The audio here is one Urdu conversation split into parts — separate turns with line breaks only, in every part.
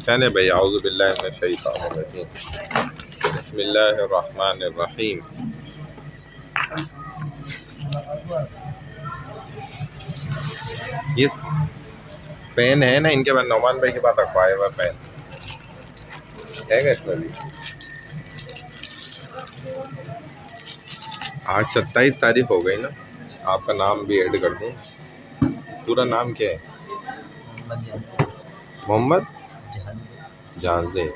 کہنے بھائی اعوذ باللہ من الشیطان الرجیم بسم اللہ الرحمن الرحیم. یہ پین ہے نا ان کے بعد نعمان بھائی کے پاس رکھوایا ہوا پین ہے گا اس میں بھی. آج 27 تاریخ ہو گئی نا. آپ کا نام بھی ایڈ کر دوں. پورا نام کیا ہے؟ محمد جہانزیب.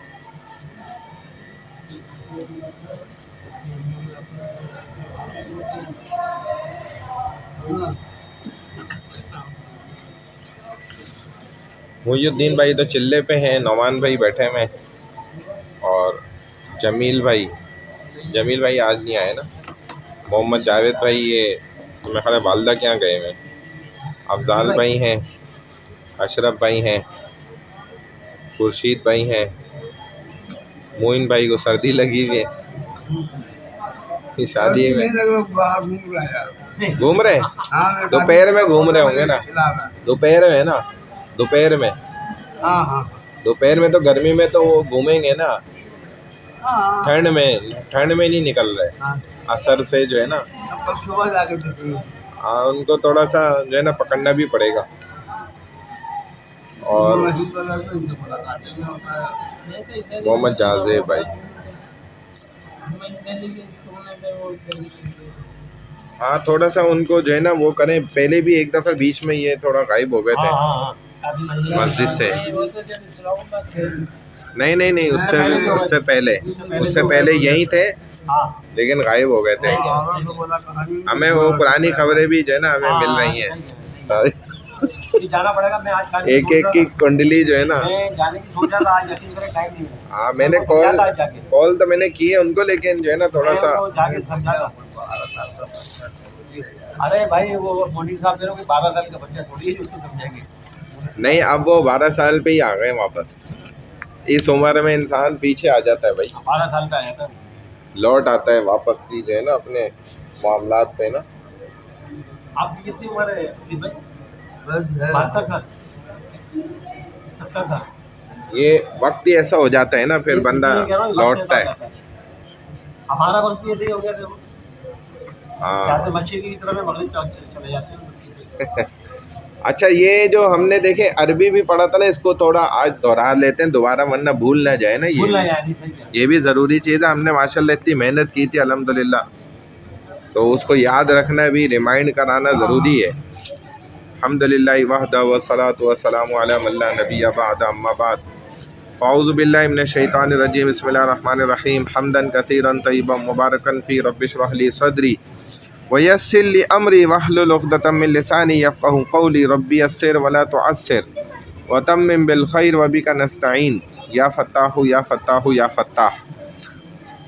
محی الدین بھائی تو چلے پہ ہیں، نعمان بھائی بیٹھے میں، اور جمیل بھائی آج نہیں آئے نا. محمد جاوید بھائی یہ میرے خیال ہے والدہ کے یہاں گئے ہیں. افضال بھائی ہیں، اشرف بھائی ہیں، خورشید بھائی ہیں. معین بھائی کو سردی لگی ہوئی ہے شادی میں گھوم رہے ہیں. دوپہر میں گھوم رہے ہوں گے نا. دوپہر میں نا، دوپہر میں تو گرمی میں تو وہ گھومیں گے نا. ٹھنڈ میں نہیں نکل رہے. اثر سے جو ہے نا ان کو تھوڑا سا جو ہے نا پکڑنا بھی پڑے گا. اور محمد جہانزیب بھائی ہاں تھوڑا سا ان کو جو ہے نا وہ کریں. پہلے بھی ایک دفعہ بیچ میں یہ تھوڑا غائب ہو گئے تھے مسجد سے. نہیں اس سے پہلے یہی تھے لیکن غائب ہو گئے تھے. ہمیں وہ پرانی خبریں بھی جو ہے نا ہمیں مل رہی ہیں. ایک کی کنڈلی جو ہے نا. ہاں میں نے کال تو میں نے کی ہے ان کو، لیکن جو ہے نا تھوڑا سا
ارے بھائی وہ مونی صاحب 12 سال کا بچہ تھوڑی ہے جو اس کو سمجھائیں گے.
نہیں اب وہ 12 سال پہ ہی آ گئے واپس. اس عمر میں انسان پیچھے آ جاتا ہے بھائی.
12 سال کا آیا تھا،
لوٹ آتا ہے واپس ہی جو ہے نا اپنے معاملات پہ نا.
آپ کی کتنی عمر ہے بھائی؟ 72 سال 70 سال.
یہ وقت ہی ایسا ہو جاتا ہے نا پھر بندہ لوٹتا ہے.
ہمارا وقت بھی ایسے ہی ہو گیا تھا.
ہاں
مچھلی کی طرح میں مغرب چلے جاتے ہیں.
اچھا یہ جو ہم نے دیکھے عربی بھی پڑھا تھا نا، اس کو تھوڑا آج دوہرا لیتے ہیں دوبارہ ورنہ بھول نہ جائے نا. یہ بھی ضروری چیز ہے. ہم نے ماشاءاللہ اتنی محنت کی تھی الحمدللہ، تو اس کو یاد رکھنا بھی، ریمائنڈ کرانا ضروری ہے. الحمدللہ وحدہ والصلاۃ والسلام علی من لا نبی بعد. اما بعد اعوذ باللہ من الشیطان الرجیم بسم اللہ الرحمن الرحیم. حمدا کثیرا طیبا مبارکا فی رب اشرح لی صدری ویسر لی امری واحلل عقدۃ من لسانی یفقہوا قولی. رب یسر ولا تعسر وتمم بالخیر وبک نستعین یا فتاح یا فتاح یا فتاح.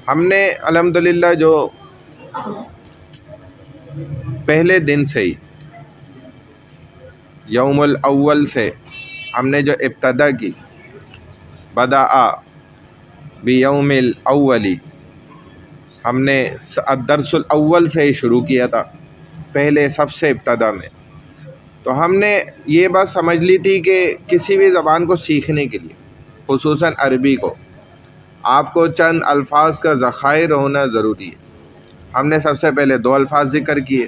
ہم نے الحمدللہ جو پہلے دن سے ہی یوم الاول سے ہم نے جو ابتدا کی، بدأ بیوم الاولی، ہم نے الدرس الاول سے ہی شروع کیا تھا پہلے سب سے ابتدا میں. تو ہم نے یہ بات سمجھ لی تھی کہ کسی بھی زبان کو سیکھنے کے لیے، خصوصاً عربی کو، آپ کو چند الفاظ کا ذخائر ہونا ضروری ہے. ہم نے سب سے پہلے 2 الفاظ ذکر کیے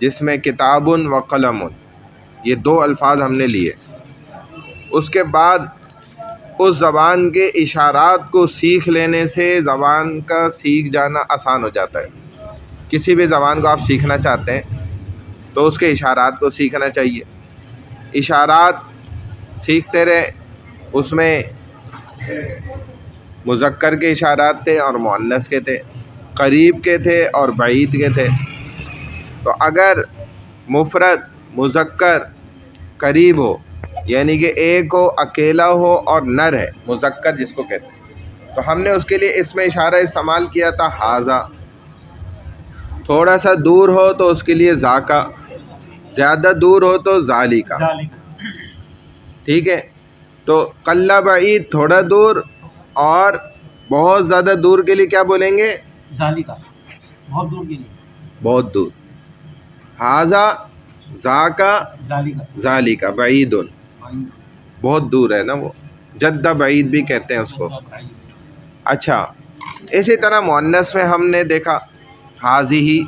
جس میں کتاب و قلم، یہ 2 الفاظ ہم نے لیے. اس کے بعد اس زبان کے اشارات کو سیکھ لینے سے زبان کا سیکھ جانا آسان ہو جاتا ہے. کسی بھی زبان کو آپ سیکھنا چاہتے ہیں تو اس کے اشارات کو سیکھنا چاہیے. اشارات سیکھتے رہے. اس میں مذکر کے اشارات تھے اور مؤنث کے تھے، قریب کے تھے اور بعید کے تھے. تو اگر مفرد مذکر قریب ہو، یعنی کہ ایک ہو، اکیلا ہو اور نر ہے، مذکر جس کو کہتے ہیں، تو ہم نے اس کے لیے اس میں اشارہ استعمال کیا تھا ہاذا. تھوڑا سا دور ہو تو اس کے لیے ذاکا، زیادہ دور ہو تو ذالکا. ٹھیک ہے. تو قل بعید تھوڑا دور، اور بہت زیادہ دور کے لیے کیا بولیں گے؟
ذالکا، بہت دور کے لیے،
بہت دور. ہاذا، ذاکا، ذالکا بعید، بہت دور ہے نا وہ. جد بعید بھی کہتے ہیں اس کو. اچھا اسی طرح مؤنث میں ہم نے دیکھا حاضی،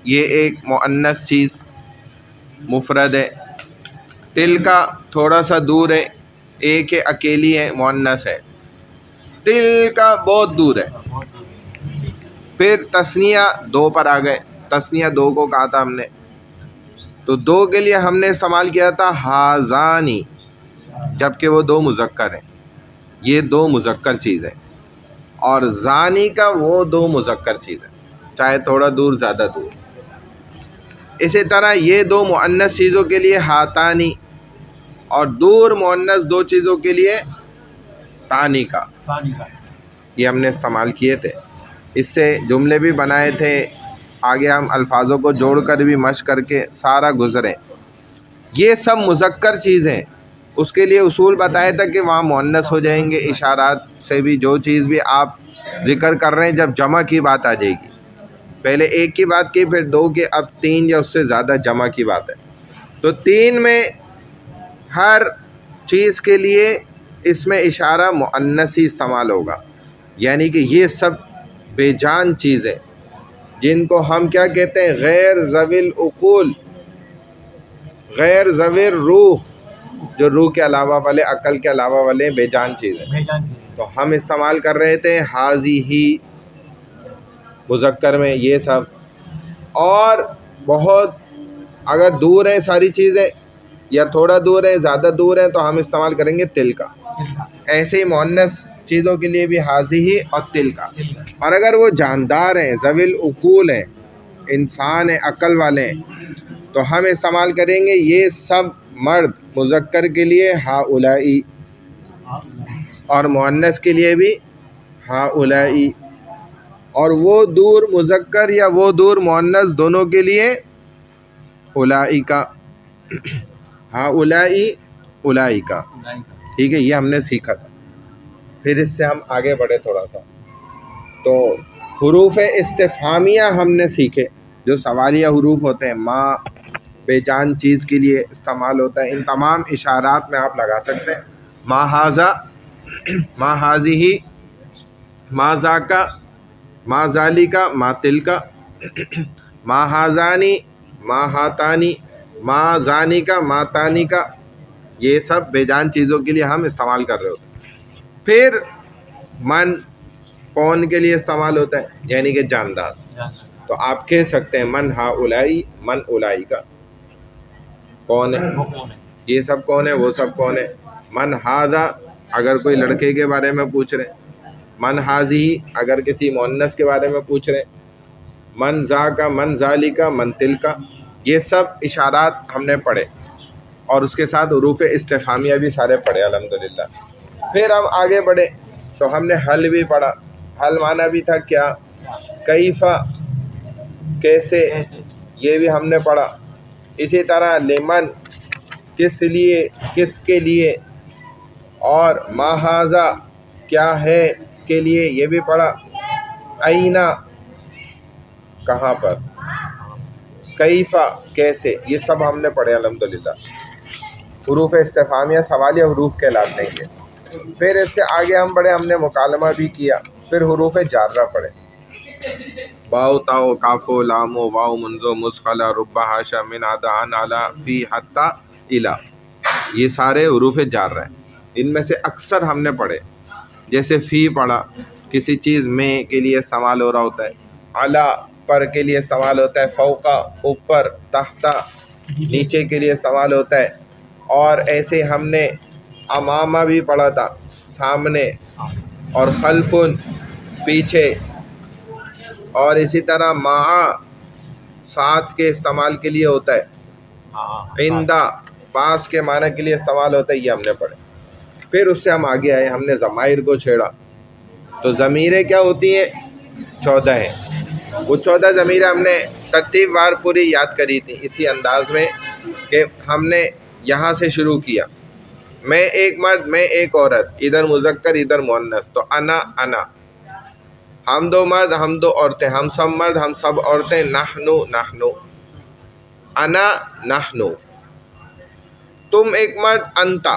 یہ ایک مؤنث چیز مفرد ہے. تل کا تھوڑا سا دور ہے، ایک ہے اکیلی ہے مؤنث ہے. تل کا بہت دور ہے. پھر تثنیہ دو پر آ گئے. تثنیہ دو کو کہا تھا ہم نے، تو دو کے لیے ہم نے استعمال کیا تھا ہازانی، جبکہ وہ دو مذکر ہیں. یہ دو مذکر چیز ہے، اور زانی کا وہ دو مذکر چیز ہے، چاہے تھوڑا دور زیادہ دور. اسی طرح یہ دو مؤنث چیزوں کے لیے ہاتانی، اور دور مؤنث دو چیزوں کے لیے تانی کا. یہ ہم نے استعمال کیے تھے، اس سے جملے بھی بنائے تھے. آگے ہم الفاظوں کو جوڑ کر بھی مشق کر کے سارا گزرے. یہ سب مذکر چیزیں، اس کے لیے اصول بتایا تھا کہ وہاں مؤنث ہو جائیں گے اشارات سے بھی. جو چیز بھی آپ ذکر کر رہے ہیں جب جمع کی بات آ جائے گی، پہلے ایک کی بات کی، پھر دو کی، اب تین یا اس سے زیادہ جمع کی بات ہے. تو تین میں ہر چیز کے لیے اس میں اشارہ مؤنث ہی استعمال ہوگا. یعنی کہ یہ سب بے جان چیزیں جن کو ہم کیا کہتے ہیں، غیر ذوی العقول، غیر ذوی الروح، جو روح کے علاوہ والے، عقل کے علاوہ والے بے جان چیزیں، تو ہم استعمال کر رہے تھے حاضی ہی مذکر میں یہ سب. اور بہت اگر دور ہیں ساری چیزیں یا تھوڑا دور ہیں زیادہ دور ہیں تو ہم استعمال کریں گے تل کا. ایسے ہی مؤنث چیزوں کے لیے بھی حاضی ہی اور تل کا. اور اگر وہ جاندار ہیں، ذوی العقول ہیں، انسان ہیں، عقل والے ہیں، تو ہم استعمال کریں گے یہ سب مرد مذکر کے لیے ہؤلائی، اور مؤنث کے لیے بھی ہؤلائی. اور وہ دور مذکر یا وہ دور مؤنث دونوں کے لیے اولئک، ہؤلائی اولئک. ٹھیک ہے، یہ ہم نے سیکھا تھا. پھر اس سے ہم آگے بڑھے تھوڑا سا، تو حروف استفہامیہ ہم نے سیکھے، جو سوالیہ حروف ہوتے ہیں. ما بے جان چیز کے لیے استعمال ہوتا ہے. ان تمام اشارات میں آپ لگا سکتے ہیں. ما ھذا، ما ھذہ، ما ذاک، ما ذالک، ما تلک، ما ھذانی، ما ھاتانی، ما ذانک، ما تانک. یہ سب بے جان چیزوں کے لیے ہم استعمال کر رہے ہوتے ہیں. پھر من کون کے لیے استعمال ہوتا ہے، یعنی کہ جاندار. تو آپ کہہ سکتے ہیں من ہؤلائی، من اولئک. کون ہے یہ سب، کون ہے وہ سب، کون ہے. من ھذا اگر کوئی لڑکے کے بارے میں پوچھ رہے ہیں. من ھذہ اگر کسی مؤنث کے بارے میں پوچھ رہے ہیں. من ذاک، من ذالک، من تلک. یہ سب اشارات ہم نے پڑھے، اور اس کے ساتھ حروف استفہامیہ بھی سارے پڑھے الحمدللہ. پھر ہم آگے بڑھے تو ہم نے حل بھی پڑھا. حل معنی بھی تھا کیا، کیفا، کیسے، یہ بھی ہم نے پڑھا. اسی طرح لمن، کس لیے، کس کے لیے. اور ما ھذا کیا ہے کے لیے، یہ بھی پڑھا. اینا کہاں پر، کیفا کیسے، یہ سب ہم نے پڑھے الحمدللہ. حروف استفہامیہ سوالیہ حروف کہلاتے ہیں یہ. پھر اس سے آگے ہم بڑھے، ہم نے مکالمہ بھی کیا. پھر حروف جارہ پڑھے، باؤ تاؤ کافو لامو واؤ منزو مسخلا رب حاشا من عدا عن علا فی حتی الا. یہ سارے حروف جارہ ہیں. ان میں سے اکثر ہم نے پڑھے، جیسے فی پڑھا، کسی چیز میں کے لیے استعمال ہو رہا ہوتا ہے. علا پر کے لیے استعمال ہوتا ہے. فوقا اوپر، تحت نیچے کے لیے استعمال ہوتا ہے. اور ایسے ہم نے امامہ بھی پڑھا تھا، سامنے، اور خلفن پیچھے. اور اسی طرح معا ساتھ کے استعمال کے لیے ہوتا ہے. عندہ پاس کے معنی کے لیے استعمال ہوتا ہے. یہ ہم نے پڑھے. پھر اس سے ہم آگے آئے، ہم نے ضمائر کو چھیڑا. تو ضمیریں کیا ہوتی ہیں، 14 ہیں. وہ 14 ضمیریں ہم نے ترتیب وار پوری یاد کری تھی، اسی انداز میں کہ ہم نے یہاں سے شروع کیا. میں ایک مرد، میں ایک عورت، ادھر مذکر ادھر مؤنث. تو انا، انا. ہم دو مرد، ہم دو عورتیں، ہم سب مرد، ہم سب عورتیں. نحنو، نحنو. انا، نحنو. تم ایک مرد، انتا.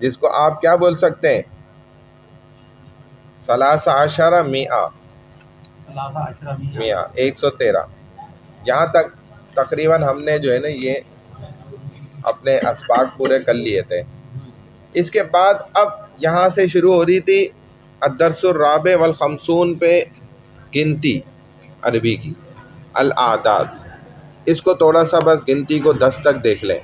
جس کو آپ کیا بول سکتے ہیں؟ 13 میہ، 113۔ یہاں تک تقریباً ہم نے جو ہے نا یہ اپنے اسباق پورے کر لیے تھے۔ اس کے بعد اب یہاں سے شروع ہو رہی تھی الدرس الرابع والخمسون پہ گنتی عربی کی، الاعداد۔ اس کو تھوڑا سا بس گنتی کو 10 تک دیکھ لیں،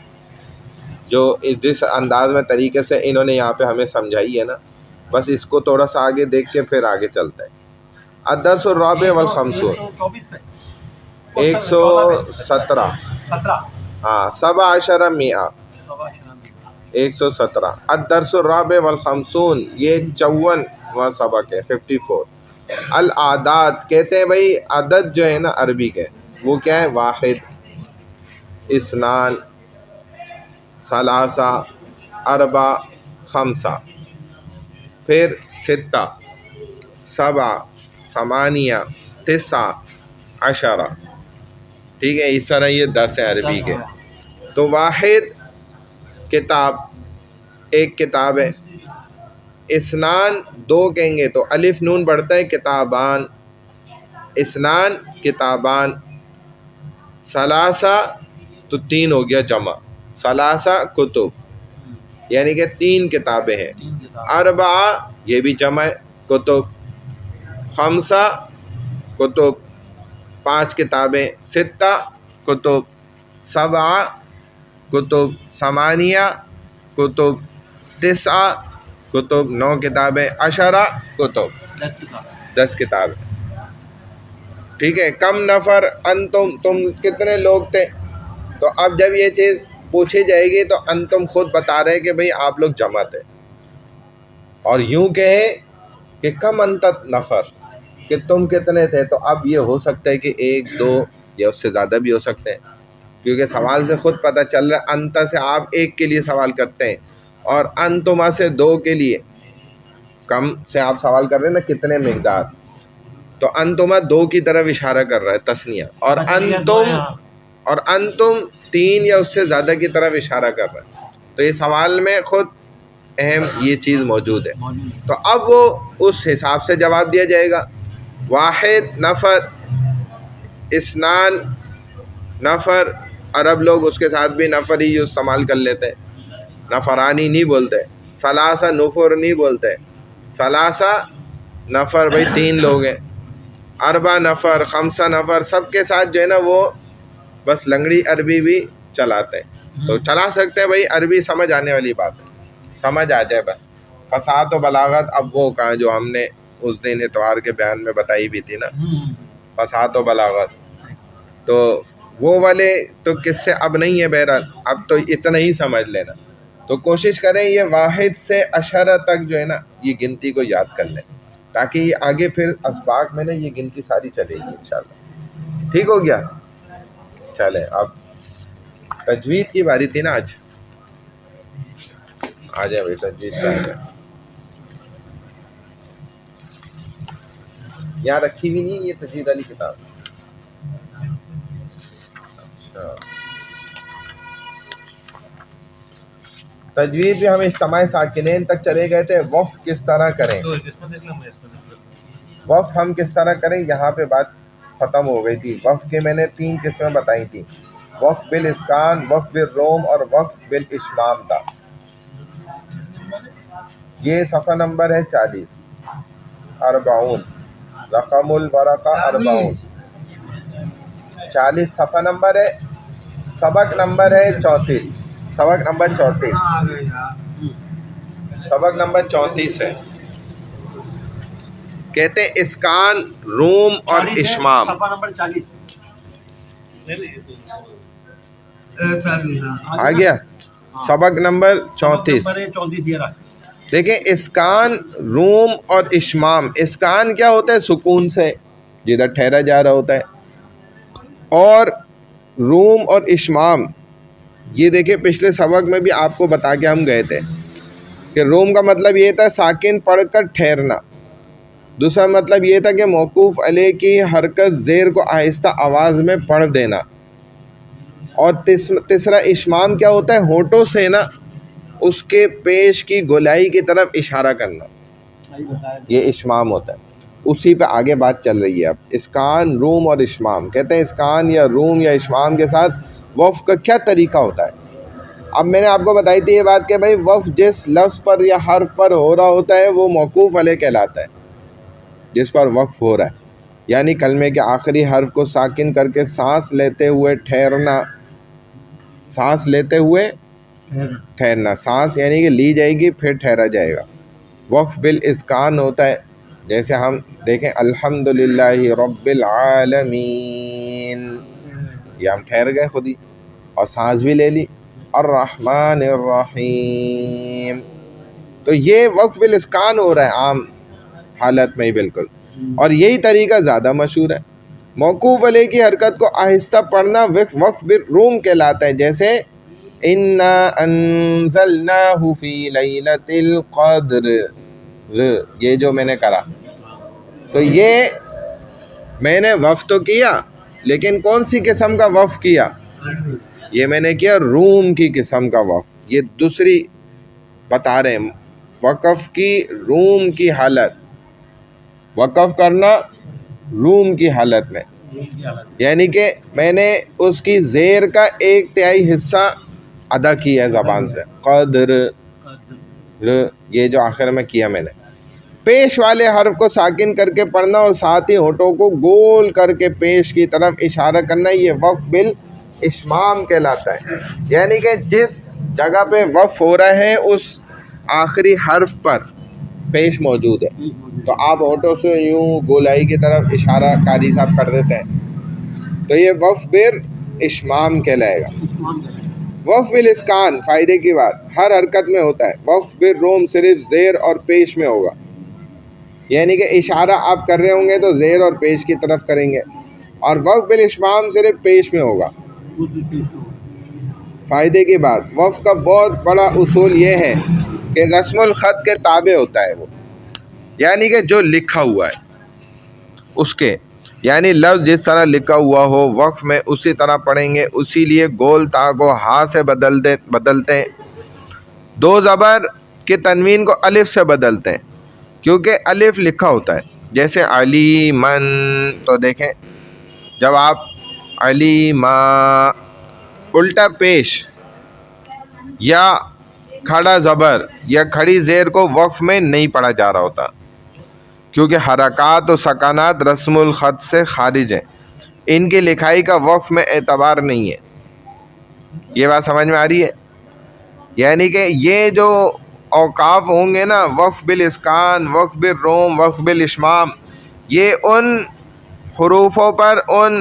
جو جس انداز میں طریقے سے انہوں نے یہاں پہ ہمیں سمجھائی ہے نا، بس اس کو تھوڑا سا آگے دیکھ کے پھر آگے چلتے ہیں۔ الدرس الرابع والخمسون، 117، ہاں 17 میہ، 117۔ الدرس الرابع والخمسون، یہ 54واں سبق ہے، 54۔ الاعداد کہتے ہیں بھائی عدد جو ہے نا عربی کے، وہ کیا ہے؟ واحد، اثنان، ثلاثہ، اربع، خمسہ، پھر ستہ، سبع، ثمانیہ، تسع، عشرہ، ٹھیک ہے؟ اس طرح یہ 10 ہیں عربی کے۔ تو واحد کتاب، ایک کتاب ہے۔ اثنان، دو کہیں گے تو الف نون بڑھتا ہے، کتابان، اثنان کتابان۔ ثلاثہ تو 3 ہو گیا جمع، ثلاثہ کتب، یعنی کہ 3 کتابیں ہیں۔ اربعہ، یہ بھی جمع ہے، کتب۔ خمسہ کتب، 5 کتابیں۔ ستہ کتب، سبعہ کتب، ثمانیہ کتب، تسعہ کتب، 9 کتابیں۔ عشرہ کتب، 10 کتابیں، ٹھیک ہے؟ کم نفر انتم، تم کتنے لوگ تھے؟ تو اب جب یہ چیز پوچھی جائے گی تو انتم خود بتا رہے کہ بھئی آپ لوگ جمع تھے، اور یوں کہیں کہ کم انت نفر، کہ تم کتنے تھے، تو اب یہ ہو سکتا ہے کہ 1 2 یا اس سے زیادہ بھی ہو سکتے ہیں، کیونکہ سوال سے خود پتہ چل رہا ہے انت سے آپ 1 کے لیے سوال کرتے ہیں، اور انتما سے 2 کے لیے، کم سے آپ سوال کر رہے ہیں نا کتنے مقدار، تو انتما 2 کی طرف اشارہ کر رہا ہے تثنیہ، اور انتم 3 یا اس سے زیادہ کی طرف اشارہ کر رہا ہے۔ تو یہ سوال میں خود اہم یہ چیز موجود ہے۔ تو اب وہ اس حساب سے جواب دیا جائے گا۔ واحد نفر، اثنان نفر، عرب لوگ اس کے ساتھ بھی نفر ہی استعمال کر لیتے ہیں، نفرانی نہیں بولتے۔ ثلاثہ نفر نہیں بولتے، ثلاثہ نفر بھائی 3 لوگ ہیں۔ اربع نفر، خمسہ نفر، سب کے ساتھ جو ہے نا وہ بس لنگڑی عربی بھی چلاتے ہیں، تو چلا سکتے ہیں بھائی، عربی سمجھ آنے والی بات ہے، سمجھ آ جائے بس۔ فصاحت و بلاغت اب وہ کہاں جو ہم نے اس دن اتوار کے بیان میں بتائی بھی تھی نا، فصاحت و بلاغت، تو وہ والے تو کس سے اب نہیں ہے، بہرحال اب تو اتنا ہی سمجھ لینا۔ تو کوشش کریں یہ واحد سے عشرہ تک جو ہے نا یہ گنتی کو یاد کر لیں، تاکہ یہ آگے پھر اسباق میں نا یہ گنتی ساری چلے گی انشاءاللہ۔ ٹھیک ہو گیا؟ چلیں اب تجوید کی باری تھی نا آج، آ جائے بھائی تجوید کا آ جائے۔ یہاں رکھی بھی نہیں یہ تجوید والی کتاب؟ اچھا، تجوید بھی ہم اجتماع ساکنین تک چلے گئے تھے۔ وقف کس طرح کریں، وقف ہم کس طرح کریں، یہاں پہ بات ختم ہو گئی تھی۔ وقف کے میں نے 3 قسمیں بتائی تھیں، وقف بالاسکان، وقف بالروم اور وقف بالاشمام تھا۔ یہ صفحہ نمبر ہے 40، 40 رقم الورقہ 40، 40 صفحہ نمبر ہے، سبق نمبر ہے 34، سبق نمبر 34، سبق نمبر 34 ہے۔ کہتے ہیں اسکان، روم اور اشمام۔ آ گیا سبق نمبر 34۔ دیکھیں اسکان، روم اور اشمام۔ اسکان کیا ہوتا ہے؟ سکون سے جدھر ٹھہرا جا رہا ہوتا ہے، اور روم اور اشمام یہ دیکھیں پچھلے سبق میں بھی آپ کو بتا کے ہم گئے تھے کہ روم کا مطلب یہ تھا ساکن پڑھ کر ٹھہرنا، دوسرا مطلب یہ تھا کہ موقوف علیہ کی حرکت زیر کو آہستہ آواز میں پڑھ دینا، اور تیسرا اشمام کیا ہوتا ہے؟ ہونٹوں سے نا اس کے پیش کی گولائی کی طرف اشارہ کرنا،
صحیح بتایا.
یہ اشمام ہوتا ہے. اسی پہ آگے بات چل رہی ہے اب. اسکان، روم اور اشمام. کہتے ہیں اسکان یا روم یا اشمام کے ساتھ وقف کا کیا طریقہ ہوتا ہے. اب میں نے آپ کو بتائی تھی یہ بات کہ بھائی وقف جس لفظ پر یا حرف پر ہو رہا ہوتا ہے وہ موقوف علیہ کہلاتا ہے، جس پر وقف ہو رہا ہے. یعنی کلمے کے آخری حرف کو ساکن کر کے سانس لیتے ہوئے ٹھہرنا، سانس لیتے ہوئے ٹھہرنا، سانس یعنی کہ لی جائے گی پھر ٹھہرا جائے گا. وقف بالاسکان ہوتا ہے، جیسے ہم دیکھیں الحمدللہ رب العالمین، یہ ہم ٹھہر گئے خود ہی اور سانس بھی لے لی. الرحمن الرحیم، تو یہ وقف بالاسکان ہو رہا ہے عام حالت میں ہی بالکل. اور یہی طریقہ زیادہ مشہور ہے. موقوف علیہ کی حرکت کو آہستہ پڑھنا وقف بالروم کہلاتا ہے، جیسے انا انزلناہ فی لیلۃ القدر، یہ جو میں نے کرا تو یہ میں نے وقف تو کیا لیکن کون سی قسم کا وقف کیا؟ یہ میں نے کیا روم کی قسم کا وقف. یہ دوسری بتا رہے ہیں وقف کی روم کی حالت، وقف کرنا روم کی حالت میں، یعنی کہ میں نے اس کی زیر کا 1/3 حصہ ادا کیا ہے زبان سے. قدر، یہ جو آخر میں کیا میں نے. پیش والے حرف کو ساکن کر کے پڑھنا اور ساتھ ہی ہونٹوں کو گول کر کے پیش کی طرف اشارہ کرنا، یہ وقف بالاشمام کہلاتا ہے. یعنی کہ جس جگہ پہ وقف ہو رہا ہے اس آخری حرف پر پیش موجود ہے تو آپ ہونٹوں سے یوں گولائی کی طرف اشارہ قاری صاحب کر دیتے ہیں تو یہ وقف بالاشمام کہلائے گا. وقف بالاسکان، فائدے کی بات، ہر حرکت میں ہوتا ہے. وقف بالروم صرف زیر اور پیش میں ہوگا، یعنی کہ اشارہ آپ کر رہے ہوں گے تو زیر اور پیش کی طرف کریں گے، اور وقف بالاشمام صرف پیش میں ہوگا. فائدے کی بات، وقف کا بہت بڑا اصول یہ ہے کہ رسم الخط کے تابع ہوتا ہے وہ، یعنی کہ جو لکھا ہوا ہے اس کے، یعنی لفظ جس طرح لکھا ہوا ہو وقف میں اسی طرح پڑھیں گے. اسی لیے گول تا کو ہا سے بدلتے ہیں، دو زبر کے تنوین کو الف سے بدلتے ہیں کیونکہ الف لکھا ہوتا ہے. جیسے علی من، تو دیکھیں جب آپ علی ما الٹا پیش یا کھڑا زبر یا کھڑی زیر کو وقف میں نہیں پڑھا جا رہا ہوتا کیونکہ حرکات و سکانات رسم الخط سے خارج ہیں، ان کی لکھائی کا وقف میں اعتبار نہیں ہے. یہ بات سمجھ میں آ رہی ہے؟ یعنی کہ یہ جو اوقاف ہوں گے نا، وقف بالاسکان، وقف بالروم، وقف بالاشمام، یہ ان حروفوں پر، ان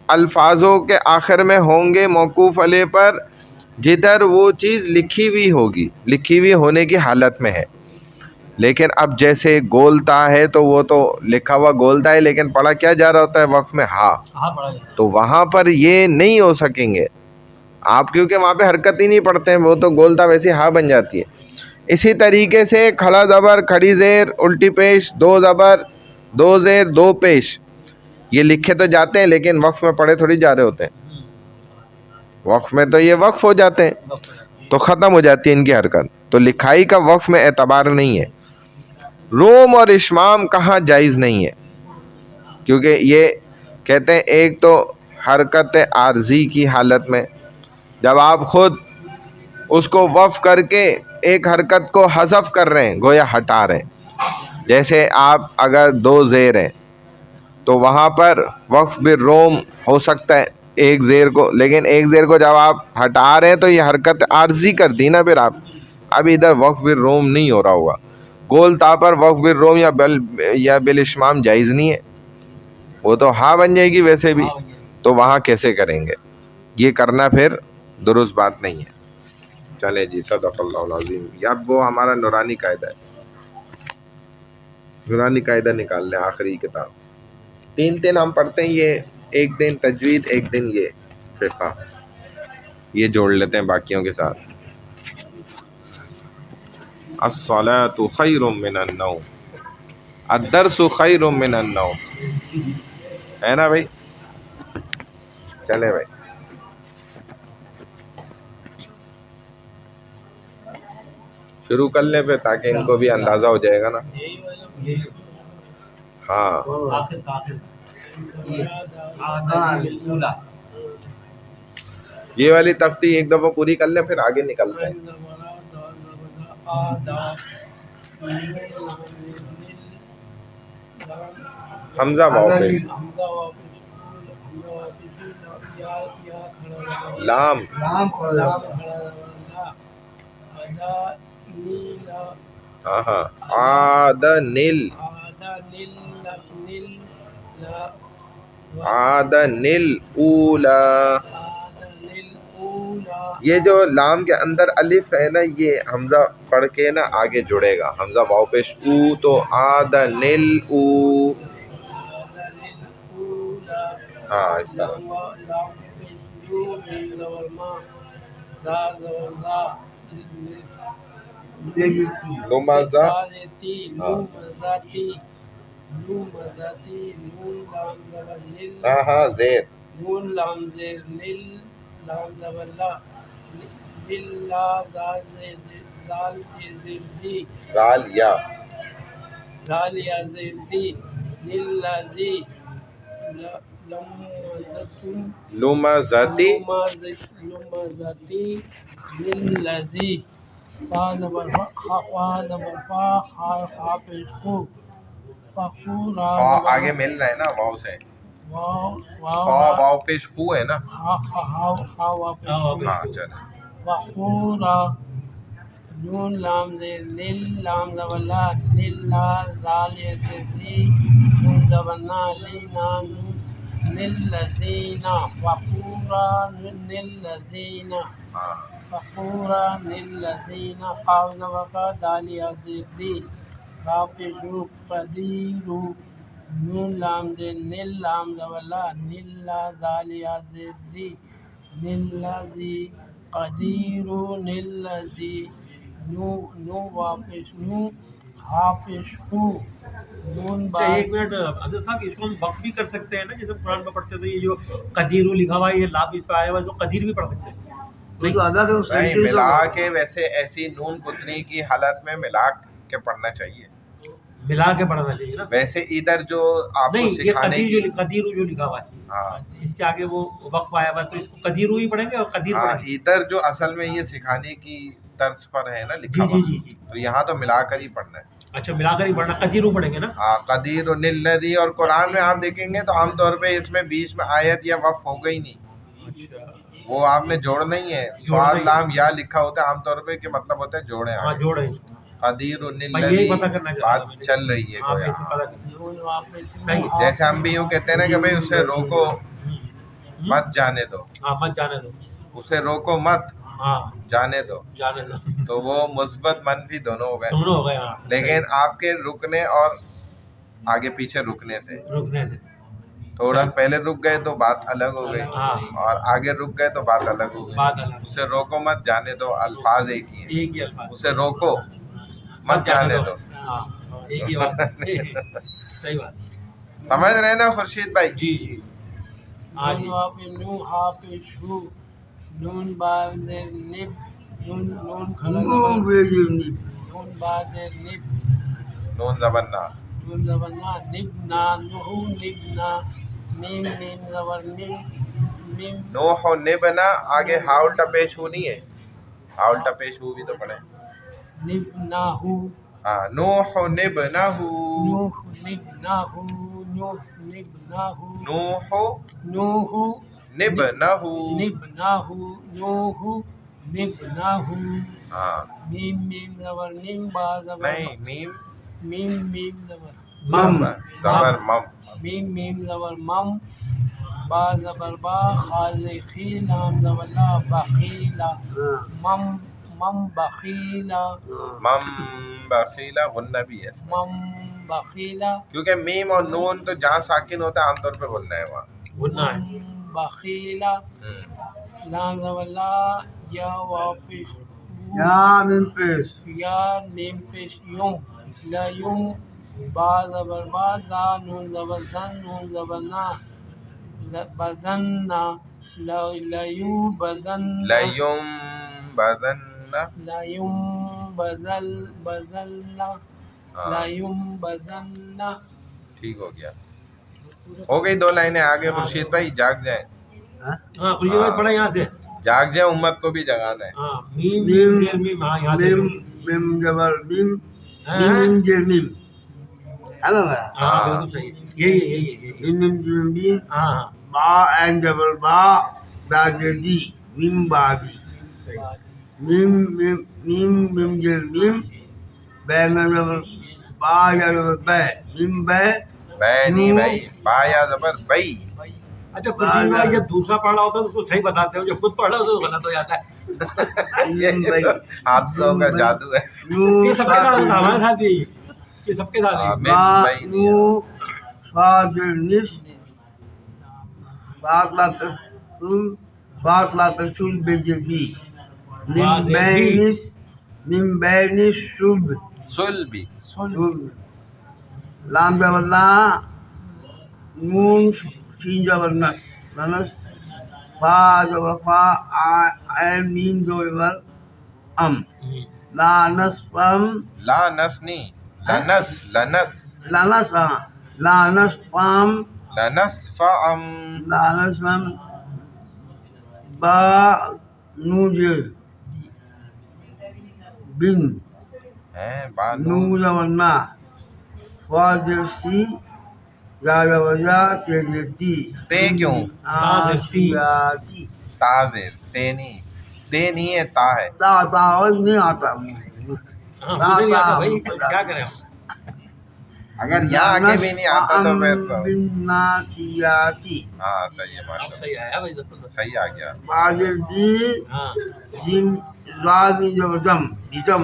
الفاظوں کے آخر میں ہوں گے موقوف علیہ پر جدھر وہ چیز لکھی ہوئی ہوگی، لکھی ہوئی ہونے کی حالت میں ہے. لیکن اب جیسے گولتا ہے تو وہ تو لکھا ہوا گولتا ہے لیکن پڑھا کیا جا رہا ہوتا ہے وقف میں ہا، تو وہاں پر یہ نہیں ہو سکیں گے آپ کیونکہ وہاں پہ حرکت ہی نہیں پڑھتے ہیں، وہ تو گولتا ویسے ہا بن جاتی ہے. اسی طریقے سے کھڑا زبر، کھڑی زیر، الٹی پیش، دو زبر، دو زیر، دو پیش، یہ لکھے تو جاتے ہیں لیکن وقف میں پڑھے تھوڑی جا رہے ہوتے ہیں. وقف میں تو یہ وقف ہو جاتے ہیں تو ختم ہو جاتی ہے ان کی حرکت، تو لکھائی کا وقف میں اعتبار نہیں ہے. روم اور اشمام کہاں جائز نہیں ہے کیونکہ یہ کہتے ہیں ایک تو حرکت عارضی کی حالت میں جب آپ خود اس کو وقف کر کے ایک حرکت کو حذف کر رہے ہیں، گویا ہٹا رہے ہیں. جیسے آپ اگر دو زیر ہیں تو وہاں پر وقف بالروم ہو سکتا ہے ایک زیر کو، لیکن ایک زیر کو جب آپ ہٹا رہے ہیں تو یہ حرکت عارضی کر دی نا، پھر آپ اب ادھر وقف بالروم نہیں ہو رہا ہوگا. گول تا پر وقف بالروم یا بالاشمام جائز نہیں ہے، وہ تو ہاں بن جائے گی ویسے بھی، تو وہاں کیسے کریں گے؟ یہ کرنا پھر درست بات نہیں ہے. چلیں جی، صدق اللہ العظیم. اب وہ ہمارا نورانی قاعدہ ہے، نورانی قاعدہ نکال لیں، آخری کتاب. 3 ہم پڑھتے ہیں، یہ ایک دن تجوید، ایک دن یہ فقہ، یہ جوڑ لیتے ہیں باقیوں کے ساتھ. الصلاۃ خیر من النوم، الدرس خیر من النوم، ہے نا بھائی؟ چلے بھائی. شروع کر لیں پھر تاکہ ان کو بھی اندازہ ہو جائے گا نا.
یہ
ہاں
آخر کا آخر یہ آدھا اولا
یہ والی تختی ایک دفعہ پوری کر لیں پھر آگے نکلتے ہیں. حمزہ واو پہ لام ہاں ہاں آدنل آدنل اولا. یہ جو لام کے اندر الف ہے نا یہ حمزہ پڑھ کے نا آگے جڑے گا. حمزہ واو پیش او تو آدنل او. ہاں اس طرح نمازہ ہاں ہاں زیر
نون لام زیر نل لام زبر لا نل لا زال زیر زی
زال یا
زال یا زیر زی نل لا زی
لمزتی
لمزتی نل لذی فا زبر فا خا پیش خو فخورا
خا آگے مل رہا ہے نا واو سے. خا واو پیش خو ہے نا.
ہاں
چلے
وقورا نون لام زیر نل لام زبر لا نل لا زال زیر زی نون زبر نا لی نا نون نل لذینا وقورا نل لذینا
ہاں
وقورا نل لذینا قاف زبر کا دالیا زیر دی را پیشو قدیرو نون لام زیر نل لام زبر لا نل لا زالیا زیر زی نل لذی قدیرو نل لذی نو واپس نو حافظ ہو نون
ایک منٹ حضرت صاحب اس کو ہم وقف بھی کر سکتے ہیں نا جیسے قرآن میں پڑھتے تھے. یہ جو قدیر لکھا ہوا ہے یہ لام اس پہ آیا ہوا ہے اس کو قدیر بھی پڑھ سکتے ہیں.
نہیں ملا کے ویسے ایسی نون کتنی کی حالت میں ملا کے پڑھنا چاہیے.
ملا کے پڑھنا چاہیے نا.
ویسے ادھر جو آپ کو
نہیں یہ
سکھانے کی
قدیر جو لکھا ہوا ہے
ہاں
اس کے آگے وہ وقف آیا ہوا ہے تو اس کو قدیر ہی پڑھیں گے اور قدیر
ہاں
پڑھیں گے.
ادھر جو اصل میں یہ سکھانے کی طرز پر ہے نا لکھا
جی
ہوا
جی جی.
تو یہاں تو ملا کر ہی پڑھنا ہے.
اچھا ملا کر ہی پڑھنا قدیر پڑھیں گے نا.
ہاں قدیر الذی. اور قرآن میں آپ دیکھیں گے تو عام طور پہ اس میں بیچ میں آیت یا وقف ہوگا ہی نہیں.
اچھا
وہ آپ نے جوڑنا ہی ہے. سواد لام یا لکھا ہوتا ہے عام طور پہ کہ مطلب ہوتا ہے جوڑے
ہاں
آگے.
جوڑے
قدیر
میں یہی
الذی
پتہ کرنا چاہتا
بات
ہوں.
چل رہی ہے
آپ
گویا.
اس کو پتہ کرنا.
نون واپس
صحیح.
جیسے ہم بھی یوں کہتے ہیں نا کہ بھائی اسے روکو مت جانے دو.
ہاں مت جانے دو.
اسے روکو مت
ہاں
جانے دو.
جانے دو.
تو وہ مثبت منفی دونوں ہو گئے.
دونوں ہو گئے. ہاں
لیکن آپ کے رکنے اور آگے پیچھے رکنے سے
رکنے تھے.
تھوڑا پہلے رک گئے تو بات الگ ہو گئی
ہاں
اور آگے رک گئے تو بات الگ ہو گئی.
بات الگ.
اسے روکو مت جانے دو الفاظ ایک ہی ہیں.
ایک ہی الفاظ.
اسے روکو مت جانے دو.
ہاں ایک ہی بات. صحیح بات.
سمجھ رہے ہیں نا خورشید بھائی.
جی جی. ہاں
نون
جی.
واپس نو حافظ ہو نون با زیر نب نون کھڑا نون با زیر نب
نون زبر نا
نون زبر نا نب نا نہو نب نا میم زبر نم میم
نوح و نبنا. آگے ہا الٹا پیش ہو نہیں ہے. ہا الٹا پیش ہو بھی تو پڑھے.
نب نا ہو
ہاں نوح و نبنا ہو.
نوح نب نا ہو نوح نب نا ہو
نوح
نوح
نبنا ہو.
نب نا ہو نوح نب نا ہو
ہاں
میم زبر نیم با زبر
نہیں میم
میم زبر
زبر مم.
میم زبر مم با زبر با خازقی لام زبر لا بخیلا مم بخیلا
مم بخیلا. غنہ بھی ہے اس میں
مم بخیلا
کیونکہ میم اور نون تو جہاں ساکن ہوتا ہے عام طور پہ غنہ ہے وہاں.
غنہ ہے.
بخیلا لام زبر لا یا واپس
یا میم پیش
یا نیم پیش یوم لا یوم با زبر با زا نون زبر زن نون زبر نا بزننا لیو بزن
لیم بدن
لیوم بزلنا لا ينبذن.
ٹھیک ہو گیا. ہو گئی 2 لائنیں. آگے خورشید بھائی جاگ جائیں.
ہاں خورشید بھائی پڑھیں یہاں سے.
جاگ جائیں, امت کو بھی جگانا ہے.
ہاں میم
میم
زیر میم. ہاں یہاں سے.
میم میم جبر میم میم میم جر میم ہے نا.
ہاں بالکل صحیح. یہی
میم میم جر میم.
ہاں ہاں
با این جبر با دا جر دی میم با دی. میم میم میم میم جر میم بین جبر با یا جبر بے میم بے.
نہیں بھائی, با یا زبر بئی.
اچھا خورشید بھائی جب دوسرا پڑھ رہا ہوتا ہے تو اس کو صحیح بتاتے ہو, جب خود پڑھ رہا ہوتا ہے تو غلط ہو جاتا ہے.
میم بئی
حادثوں کا جادو ہے.
یہ سب کے ساتھ ہوتا ہے ہمارے ساتھ بھی. یہ سب کے ساتھ ہے.
با نو فاجر نس بات لا تسل بات لا تسل بجر بی میم بینس میم بینس سلب
سلبی.
سلب لام جبر لا نون سین جبر نس نس فا جبر فا عین میم جبر ام لا نس فم
لا نس نہیں, لنس لنس
لانس لانس فام
لنس فام.
لانس فام با نوجر بن
ہیں بانو.
نو جبر نا فاجر سی یا جبر یا تیجر تی
تے کیوں؟
آسیاتی.
تاذر. تے نہیں, تے نہیں ہے, تا ہے.
تا نہیں آتا مجھے.
ہاں مجھے نہیں آتا بھائی, کیا کریں ہم.
اگر یہاں آگے بھی نہیں آتا تو پھر تو
بالناسیاتی.
ہاں صحیح ہے,
اب
ماشاء
صحیح آیا بھائی زبردست.
اللہ صحیح آ گیا.
فاجر دی
ہاں
جم لازمی جب جم جم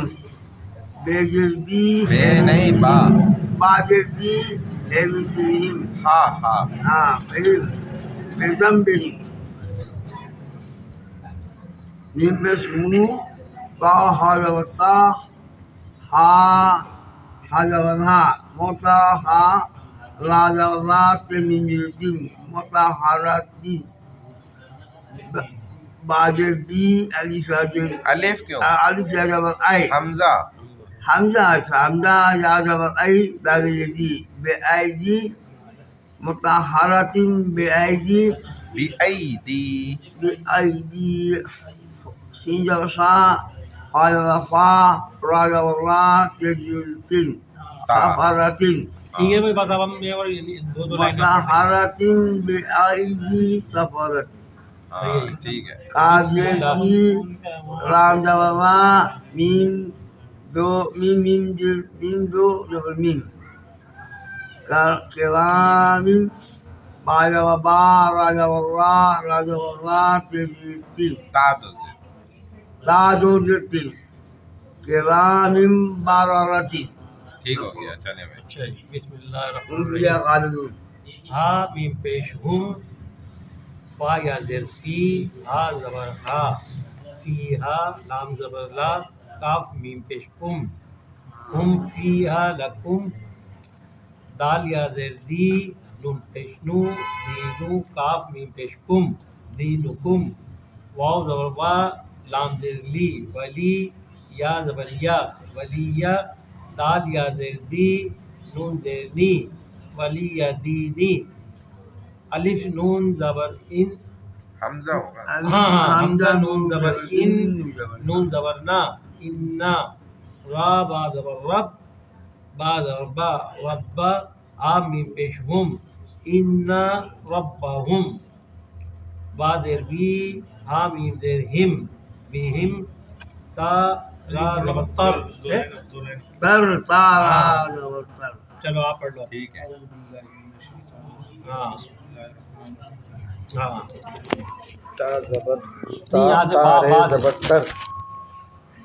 بیجر بی
بے نہیں, با.
باجر بی ہیوی بہم.
ہاں ہاں.
ہاں بہم بیجم بہم. میم پس منو تا ہا جب تا ہا ہا جب ہا موتا ہا لا جب لا تے میم دم موتا ہارا دن. باجر بی الف باجر
الف کیوں؟
الف یا جب آئی
حمزہ.
حمزہ حمزہ یا جب آئی دالی دی بے آئی دی متحراتن بے آئی دی
بی ایدی.
بے آئی دی. سین جب سا فا جب فا را جب را تجلتن سفاراتن.
ٹھیک ہے بھائی بات. اب ہم یہ اور 2 لائنیں پڑھیں.
متحراتن بے آئی دی سفاراتن.
ہاں ٹھیک ہے.
کاجر کی رام جب را میم دو میم میم میم دو جب میم کرامیم با جب با را جب را تجلتن
تا تو سے.
لا جوجتن کرامیم بارارتن.
ٹھیک ہو گیا, چلے بھائی.
اچھا جی, بسم اللہ الرحمن
انبیاء
الرحیم.
خالدون.
ہا میم پیش ہم فا یا زیر فی ہا زبر ہا فی ہا لام زبر لا کاف میم پیش کم فی ہا لکم دال یا زیر دی نون پیش نو دینو کاف میم پیش کم دینکم واو زبر وا لام زیر لی ولی یا زبر یا ولی دال یا زیر دی نون زیر نی ولی یا دینی الف نون زبر ان.
حمزہ ہوگا.
ہاں ہاں حمزہ نون زبر ان نون زبر نا انا را با زبر رب با زبر با ربا آ میم پیش ہم انا ربہم با زیر بی ہا میم زیر ہم بہم تا را زبر تر.
تر تارا جبر تر.
چلو آپ پڑھ لو.
ٹھیک ہے.
ہاں ہاں
تا زبر
نہیں یہاں سے با با
زبر تر.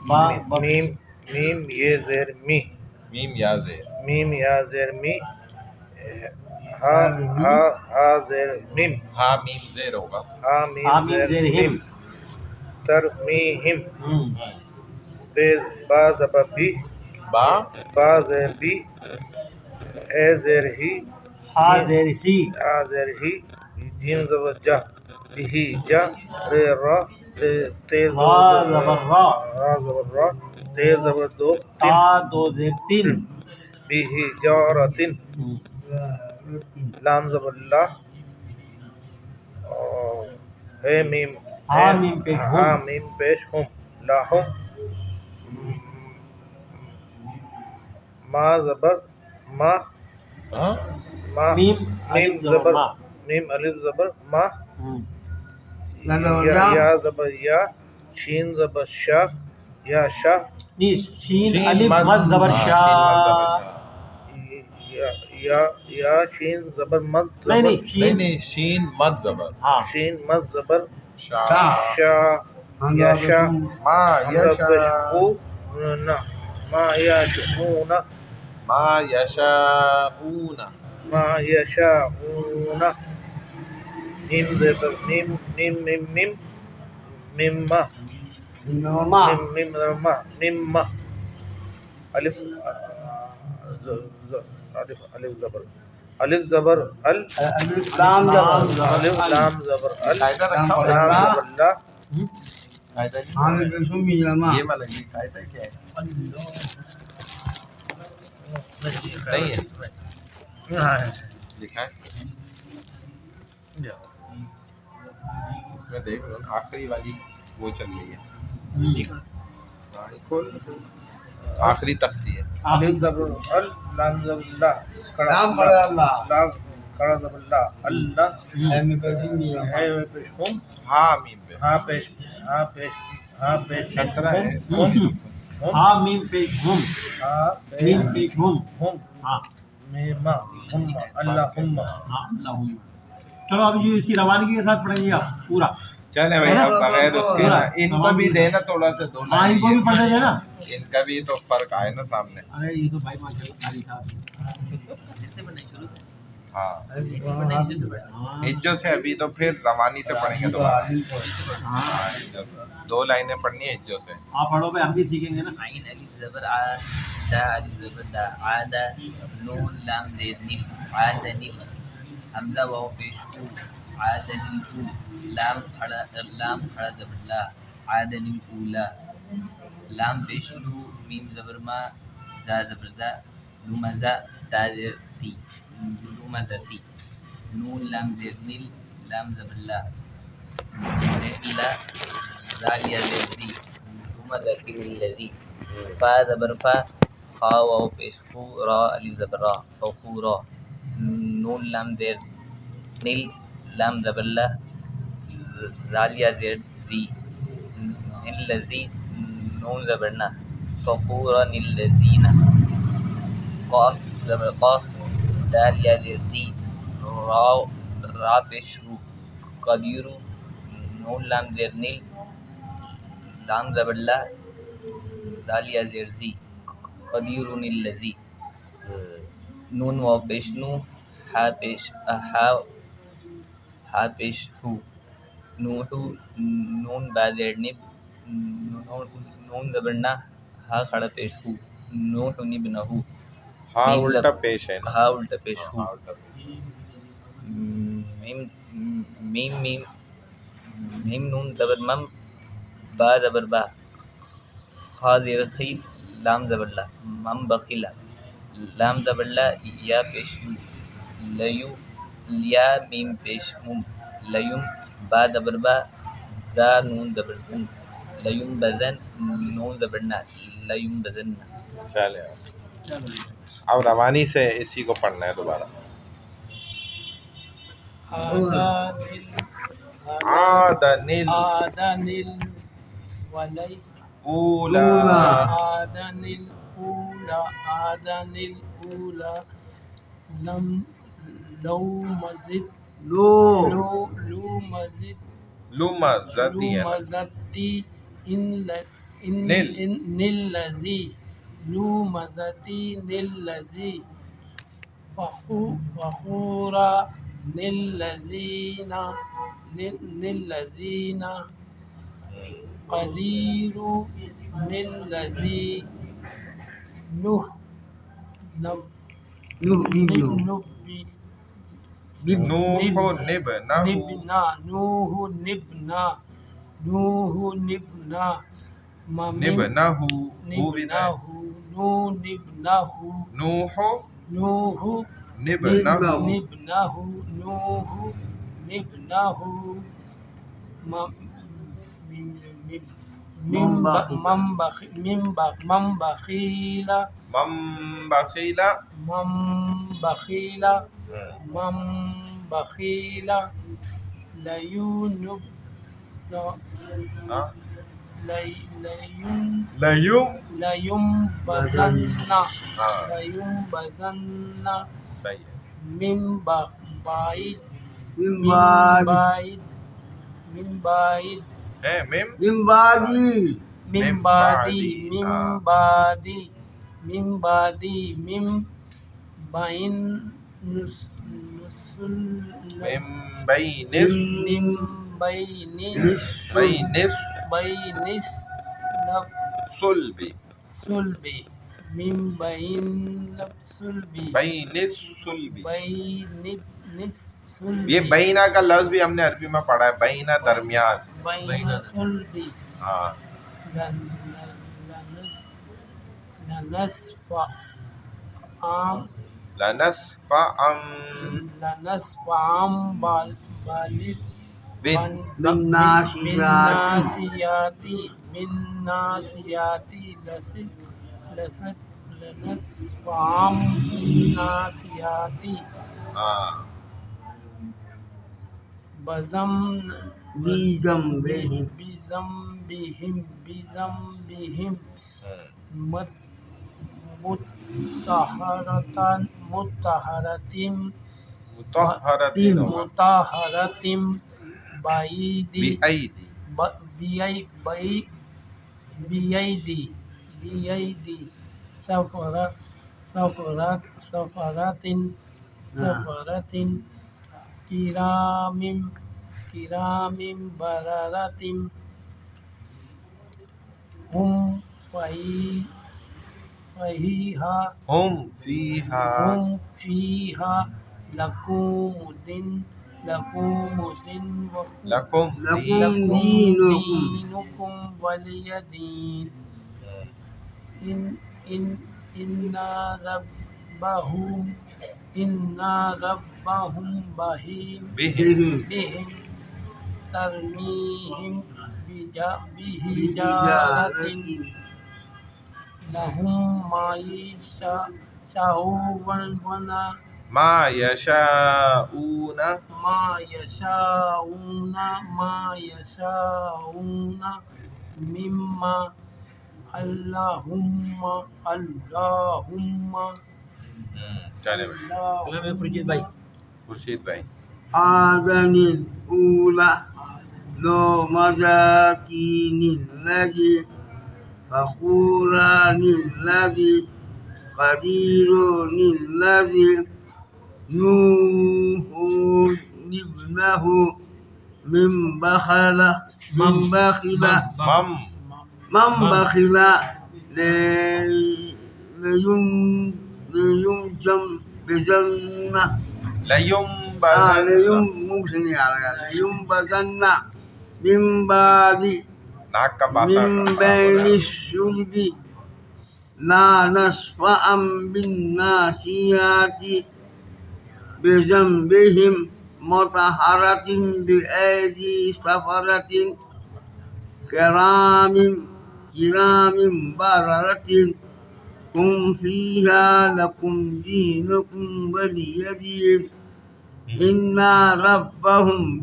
با
میم میم یہ زیر می
میم یا زیر.
میم یا زیر می ہا ہا ہا زیر میم
ہاں میم زیر ہوگا.
ہا
آمین
میم
زیر
زیر
ہم.
میم تر می ہم بے با زبر بی
با
با زیر بی اے زیر ہی
ہا زیر ہی
آ زیر ہی جیم زبر جا بھی جا رے را تیز
را زبر را
را زبر را زیر زبر دو
تا
تن
دو زیر تین
بی حجارتن لام زبر لا ہے میم
ہا میم پیش ہم
ہا میم پیش ہم لاہم ما زبر ما ما
میم
میم
الف زبر
زبر
ما
میم الف زبر ما
یا
یا زبر یا شین زبر شا یا شا
نہیں شین
شین
الف
مد
مد زبر
ہاں،
شا
شین مد زبر شا۔
یا شین زبر مد
نہیں
زبر
نہیں شین
نہیں شین مد زبر
ہاں
شین مد زبر
شا
شا یا شا
ما
حمزہ
یشا
پشکو نہ ما یشعون
ما یشاؤون
ما یشاءون میم زبر میم میم میم میم مما
نما
میم مما مما الف الف زبر الف زبر ال
الاسلام جب
الف لام زبر ال
قاعدہ رکھا ہوا
لام
ہے؟
زبر لا
قاعدہ نہیں
ہاں رسوم یما
یہ والا یہ قاعدہ کیا ہے نہیں ہے لکھا ہے اس میں دیکھ لو آخری والی وہ چل رہی ہے ہاں، یہ کھول لو۔ آخری تختی ہے
الف زبر ال لام زبر لا
نام پڑھا اللہ
لام کڑا زبر لا اللہ
ایم رسوم یما
ہے پیش ہم
ہاں میم پہ
ہاں پیش ہاں پیش ہاں پیش
شطرہ ہے
ہم
ہا میم پیش ہم
ہاں
میم پیش ہم
ہم
ہاں
میما ہم اللہم
ہاں اللہم چلو اب یہ اسی روانگی کے ساتھ پڑھیں گے آپ پورا
چلے بھائی اب بغیر اس کے نا ان کو بھی دینا تھوڑا سا دو
ہاں ان کو بھی پڑھ دیں نا
ان کا بھی تو فرق آئے نا سامنے
ارے یہ تو بھائی ماشاء اللہ قاری صاحب
ہاں
ہاں
ہجو سے ابھی تو پھر روانی سے پڑھیں گے دوبارہ
ہاں
دو لائنیں پڑھنی ہیں ہجو سے
آپ پڑھو بھائی ہم بھی سیکھیں گے نا
عین الف زبر آ دا الف زبر دا عاد نون لام زیر نیل عاد نیل حمزہ واو پیش او عاد نیل او لام کھڑا زبر لا عاد نیل اولا لام پیش لو میم زبر ما زا زبر زا لوم زا تا زیر تی لوم زا تی نون لام زیر نیل لام زبر لا لا زالیا زیر دی ذات الذی فا زبر فا خا واو پیش خو را الف زبر را فخورا نون لام زیر نیل لام زبر لا زالیا زیر زی الذی نون زبر نا فخورا الذین قاف زبر قاف دالیا زیر دی را پیش رو قدیرو نون لام زیر نیل لام زبر لا دالیا زیر زی قدیرون اللذی نون واو پیش نو ہا پیش ہو نوحو نون با زیر نب نون زبر نا ہا کھڑا پیش ہو نوح نبنہو
ہاں الٹا پیش ہے نا
ہا الٹا پیش ہو
ہاں الٹا پیش
میم میم نون زبر مم با زبر با خا زیر خی لام زبر لا مم بخیلا لام زبر لا یا پیش یو لیو یا میم پیش مم لیوم با زبر با زا نون زبر زن لیوم بزن نون زبر نا لیوم بزن
چلے اب روانی سے اسی کو پڑھنا ہے دوبارہ آدنل
آدنل ولی
اولا
آدنل اولا آدنل اولا لم لو مزد
لو
لو مزد
لما زدی ہے نا
مزدی ان
نل.
نلذی لو مزدی نلذی فخورا نلذین قدیر نلذی نوح
نوح نبنا
نوح نبنا
نبنہ ہو بنا
نبنہ
نوح
نوح
نبنہ
نبنہ نوح نبنہ من بخیل
من بخیل
من بخیل لیونب لیمبذن
صحیح ہے
من بعید
من بعد
من بعید
ہے میم
من بعدی
من
من
بعدی
بعدی،
من بعدی من بین نسل
من بین
من بین
صلب
صلب من بین صلب
بین الصلب.
بین صلب
یہ بینا کا لفظ بھی ہم نے عربی میں پڑھا ہے، بینا درمیان.
بین صلب
ہاں
لنصف عام
لنصف
بالغ
بالناسیات
بالناسیات لنصف عام بالناسیات
ہاں
بذنبہم
بذنبہم مطہرۃ بیدی سفرت کرام بررۃ ہم فیہا لکم
لکم
دینکم ولی دین ان ربہم بہم ترمیہم بحجارۃ لہم
ما یشاؤون
مما اللہم
چلے
خورشید بھائی
خورشید بھائی
آدن الأولى لو مزاكين الذي فخوران الذي قدير الذي نوح ابنه من بخل
مم
لينجم بجنة لينبذن من بعد
ناک کا باسا
من بين الصلب لا نسفعا بالناسيات بذنبهم مطهرة بأيدي سفرة كرام بررة هم فيها لكم دينكم ولي دين إن ربهم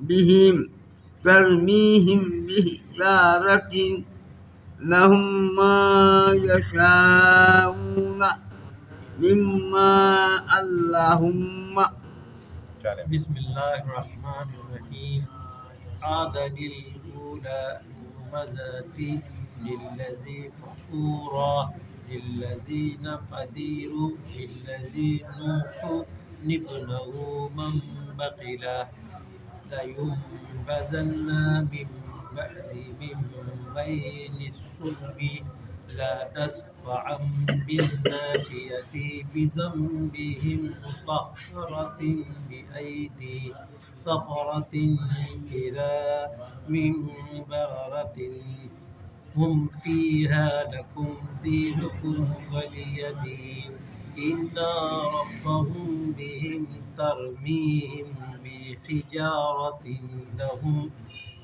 بهم ترميهم بحجارة لهم ما يشاءون مما اللهم
چلے
بسم اللہ الرحمن الرحیم آدن الاولا مذاتی للذی فخورا للذین قدیر للذی نوح نبنه من بخلا لينبذن من بين الصلب لا تسفعا بالناشية بذنبهم مطهرة بأيدي سفرة كرام بررة هم فيها لكم دينكم ولي دين إنا ربهم بهم ترميهم بحجارة لهم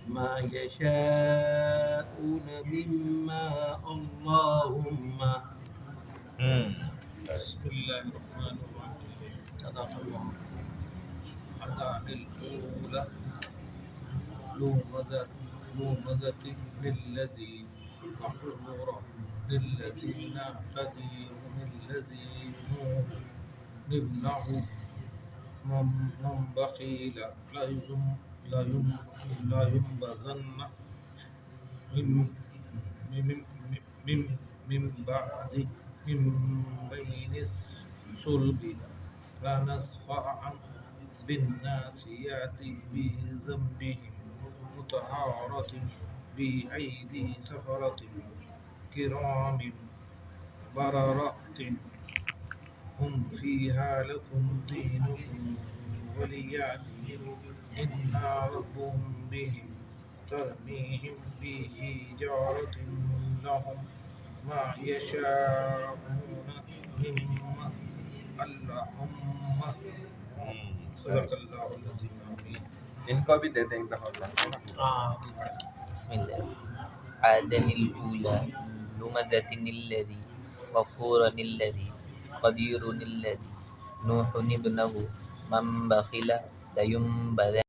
ما يشاءون مما اللهم
بسم الله الرحمن الرحيم.
صدق الله
عن الأولى لومزة بالذي فقر للذين قدير الذي نبنه من بخيل لا ينبذن من بعد من بين الصلب لا نسفعا بالناسيات بذنبهم مطهرة بأيدي سفرة كرام بررة هم فيها لكم دينكم ولي دين إنا ربهم بهم ترميهم بحجارة لهم ما يشاءون مما اللهم صدق الله العظيم. آمين.
ان کو بھی دے دیں گے
بسم الله. عادن الأولى لمزة الذي فخور الذي قدير الذي نوح ابنه من بخل لينبذن